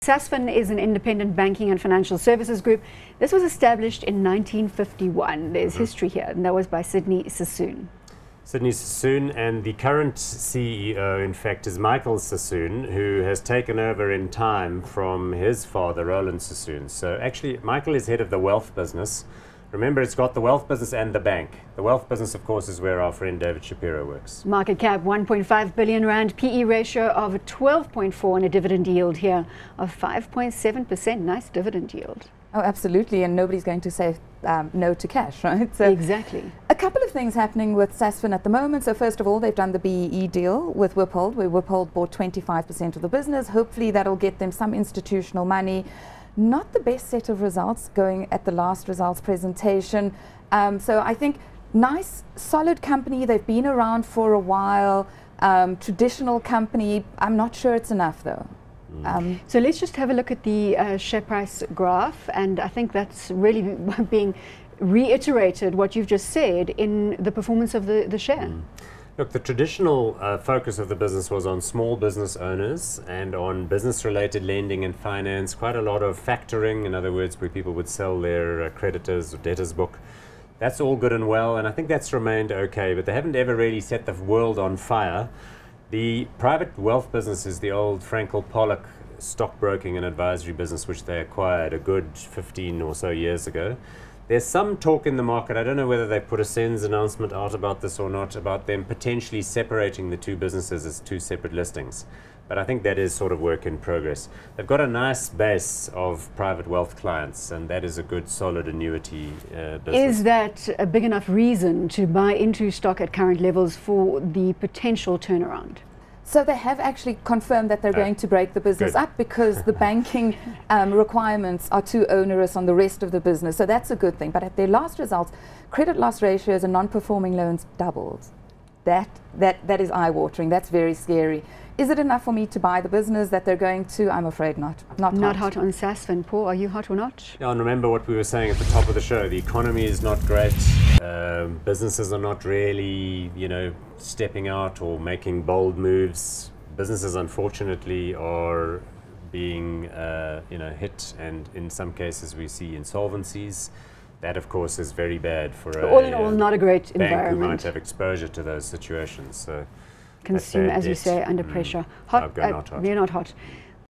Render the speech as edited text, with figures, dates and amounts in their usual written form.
Sasfin is an independent banking and financial services group. This was established in 1951. There's history here, and that was by Sydney Sassoon. Sydney Sassoon, and the current CEO, in fact, is Michael Sassoon, who has taken over in time from his father, Roland Sassoon. So actually, Michael is head of the wealth business. Remember, it's got the wealth business and the bank. The wealth business, of course, is where our friend David Shapiro works. Market cap 1.5 billion rand, PE ratio of 12.4, and a dividend yield here of 5.7%. Nice dividend yield. Oh, absolutely, and nobody's going to say no to cash, right? So exactly. A couple of things happening with Sasfin at the moment. So first of all, they've done the BEE deal with Wippold, where Wippold bought 25% of the business. Hopefully that'll get them some institutional money. Not the best set of results going at the last results presentation. So I think nice, solid company. They've been around for a while. Traditional company. I'm not sure it's enough though. So let's just have a look at the share price graph, and I think that's really being reiterated what you've just said in the performance of the share. Look, the traditional focus of the business was on small business owners and on business-related lending and finance, quite a lot of factoring, in other words, where people would sell their creditors or debtors book. That's all good and well, and I think that's remained okay, but they haven't ever really set the world on fire. The private wealth business is the old Frankel Pollock stockbroking and advisory business, which they acquired a good 15 or so years ago. There's some talk in the market, I don't know whether they put a SENS announcement out about this or not, about them potentially separating the two businesses as two separate listings. But I think that is sort of work in progress. They've got a nice base of private wealth clients, and that is a good solid annuity business. Is that a big enough reason to buy into stock at current levels for the potential turnaround? So they have actually confirmed that they're going to break the business up because the banking requirements are too onerous on the rest of the business. So that's a good thing. But at their last results, credit loss ratios and non-performing loans doubled. That is eye-watering. That's very scary. Is it enough for me to buy the business that they're going to? I'm afraid not. Not hot on Sasfin. Paul, are you hot or not? Yeah, and remember what we were saying at the top of the show. The economy is not great. Businesses are not really, stepping out or making bold moves. Businesses, unfortunately, are being, hit, and in some cases we see insolvencies. That, of course, is very bad for all in all, not a great bank environment. who might have exposure to those situations. So consumer, as you say, under pressure. Hot, not hot. We're not hot.